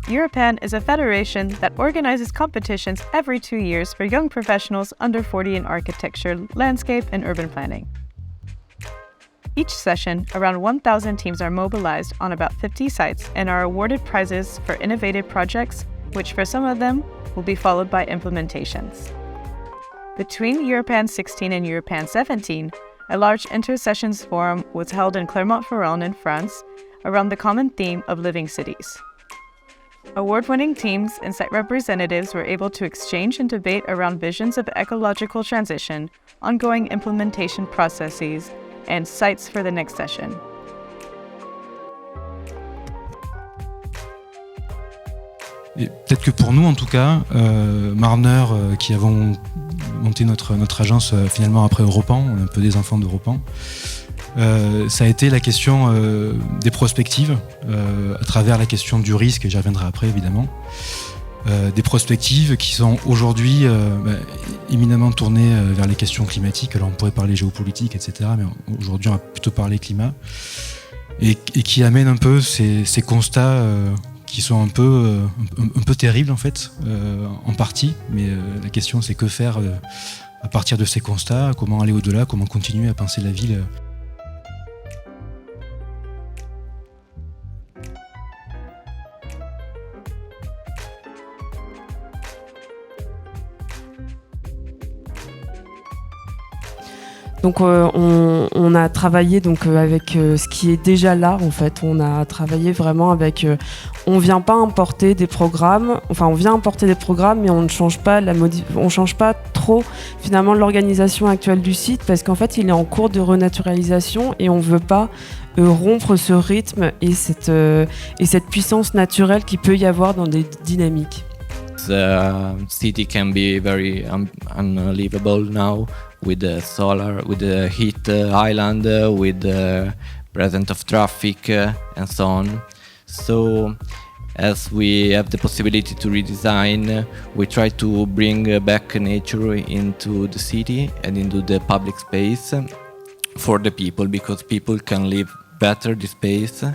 Europan is a federation that organizes competitions every 2 years for young professionals under 40 in architecture, landscape, and urban planning. Each session, around 1,000 teams are mobilized on about 50 sites and are awarded prizes for innovative projects, which for some of them will be followed by implementations. Between Europan 16 and Europan 17, a large inter-sessions forum was held in Clermont-Ferrand in France around the common theme of living cities. Award-winning teams and site representatives were able to exchange and debate around visions of ecological transition, ongoing implementation processes, and sites for the next session. Et peut-être que pour nous, en tout cas, Marner, qui avons monté notre agence finalement après Europan, on est un peu des enfants d'Europan, ça a été la question des prospectives, à travers la question du risque, et j'y reviendrai après évidemment, des prospectives qui sont aujourd'hui éminemment tournées vers les questions climatiques. Alors on pourrait parler géopolitique, etc., mais aujourd'hui on va plutôt parler climat, et qui amènent un peu ces constats qui sont un peu terribles en fait, en partie, mais la question c'est que faire à partir de ces constats, comment aller au-delà, comment continuer à penser la ville. Donc on a travaillé donc avec ce qui est déjà là en fait. On a travaillé vraiment avec. On vient pas importer des programmes. Enfin, on vient importer des programmes, mais on ne change pas on change pas trop finalement l'organisation actuelle du site parce qu'en fait il est en cours de renaturalisation et on veut pas rompre ce rythme et cette puissance naturelle qu'il peut y avoir dans des dynamiques. The city can be very unlivable now with the solar, with the heat island, with the presence of traffic and so on. So, as we have the possibility to redesign, we try to bring back nature into the city and into the public space for the people, because people can live better the space.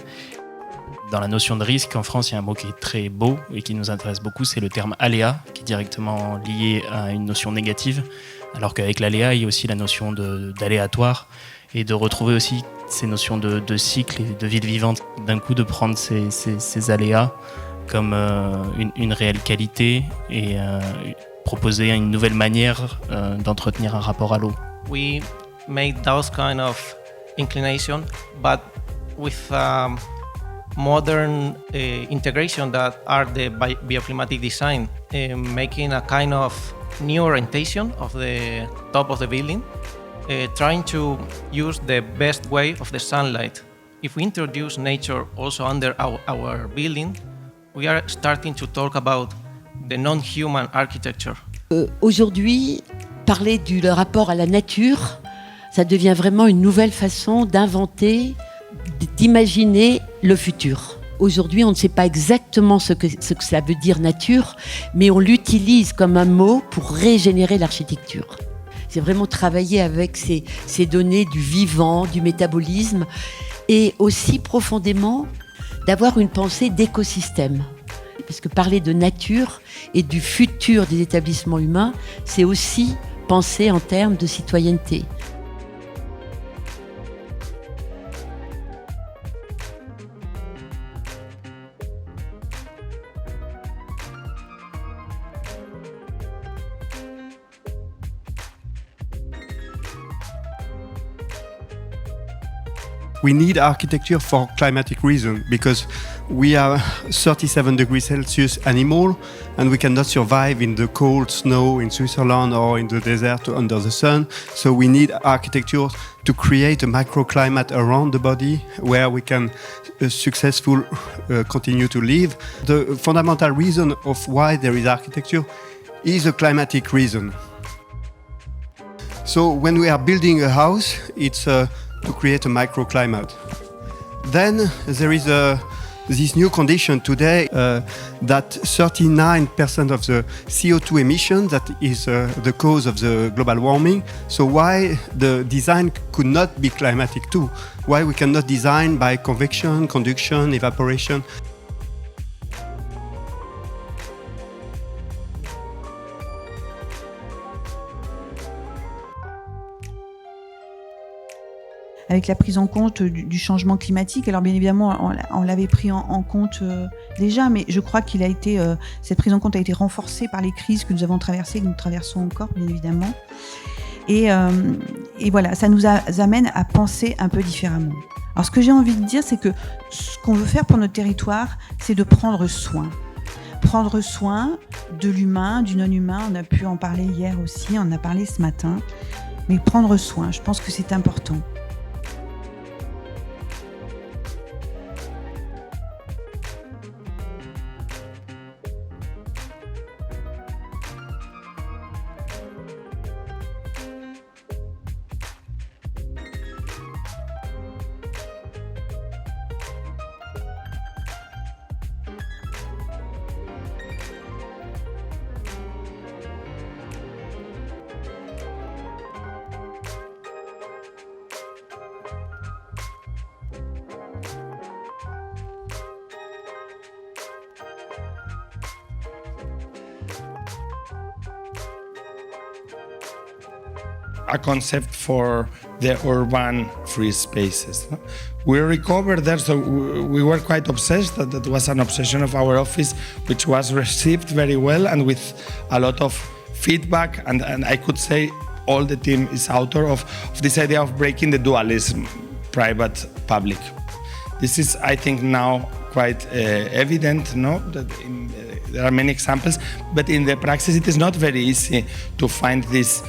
Dans la notion de risque, en France, il y a un mot qui est très beau et qui nous intéresse beaucoup, c'est le terme aléa, qui est directement lié à une notion négative, alors qu'avec l'aléa, il y a aussi la notion d'aléatoire, et de retrouver aussi ces notions de cycle et de vie vivante, d'un coup de prendre ces aléas comme une réelle qualité et proposer une nouvelle manière d'entretenir un rapport à l'eau. We made those kind of inclination, but with modern integration that are the bioclimatic design, making a kind of new orientation of the top of the building, trying to use the best way of the sunlight. If we introduce nature also under our building, we are starting to talk about the non-human architecture. Aujourd'hui, parler du rapport à la nature, ça devient vraiment une nouvelle façon d'inventer, d'imaginer le futur. Aujourd'hui, on ne sait pas exactement ce que ça veut dire nature, mais on l'utilise comme un mot pour régénérer l'architecture. C'est vraiment travailler avec ces données du vivant, du métabolisme, et aussi profondément d'avoir une pensée d'écosystème. Parce que parler de nature et du futur des établissements humains, c'est aussi penser en termes de citoyenneté. We need architecture for climatic reasons because we are 37 degrees Celsius animal and we cannot survive in the cold snow in Switzerland or in the desert under the sun. So we need architecture to create a microclimate around the body where we can successfully continue to live. The fundamental reason of why there is architecture is a climatic reason. So when we are building a house, it's to create a microclimate. Then there is this new condition today that 39% of the CO2 emissions that is the cause of the global warming. So why the design could not be climatic too? Why we cannot design by convection, conduction, evaporation? avec la prise en compte du changement climatique. Alors bien évidemment, on l'avait pris en compte déjà, mais je crois qu'il a été, cette prise en compte a été renforcée par les crises que nous avons traversées, que nous traversons encore, bien évidemment. Et voilà, ça nous amène à penser un peu différemment. Alors ce que j'ai envie de dire, c'est que ce qu'on veut faire pour notre territoire, c'est de prendre soin. Prendre soin de l'humain, du non-humain. On a pu en parler hier aussi, on en a parlé ce matin. Mais prendre soin, je pense que c'est important. A concept for the urban free spaces. We recovered there, so we were quite obsessed. That was an obsession of our office, which was received very well and with a lot of feedback. And I could say all the team is author of this idea of breaking the dualism, private-public. This is, I think, now quite evident, no? That there are many examples, but in the practice it is not very easy to find this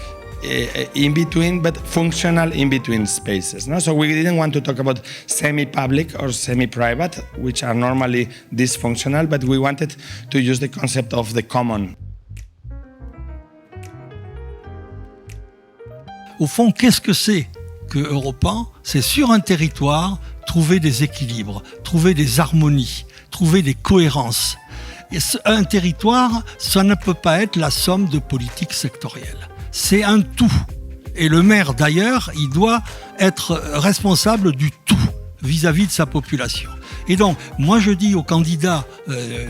in-between, but functional in-between spaces. No? So we didn't want to talk about semi-public or semi-private, which are normally dysfunctional, but we wanted to use the concept of the common. Au fond, qu'est-ce que c'est que Europan ? C'est sur un territoire trouver des équilibres, trouver des harmonies, trouver des cohérences. Et un territoire, ça ne peut pas être la somme de politiques sectorielles. C'est un tout. Et le maire, d'ailleurs, il doit être responsable du tout vis-à-vis de sa population. Et donc, moi je dis aux candidats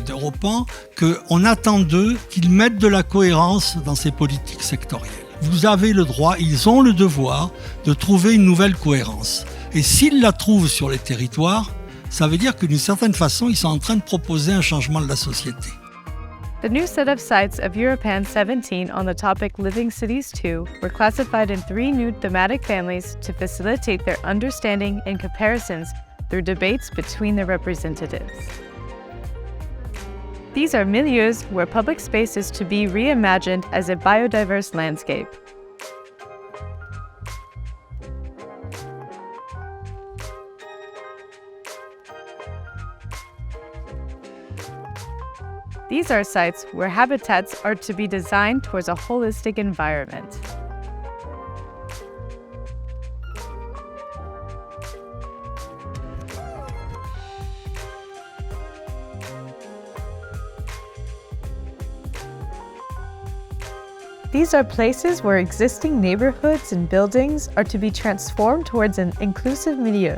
d'Europan qu'on attend d'eux qu'ils mettent de la cohérence dans ces politiques sectorielles. Vous avez le droit, ils ont le devoir de trouver une nouvelle cohérence. Et s'ils la trouvent sur les territoires, ça veut dire que d'une certaine façon, ils sont en train de proposer un changement de la société. The new set of sites of Europan 17 on the topic Living Cities 2 were classified in 3 new thematic families to facilitate their understanding and comparisons through debates between their representatives. These are milieus where public space is to be reimagined as a biodiverse landscape. These are sites where habitats are to be designed towards a holistic environment. These are places where existing neighborhoods and buildings are to be transformed towards an inclusive milieu.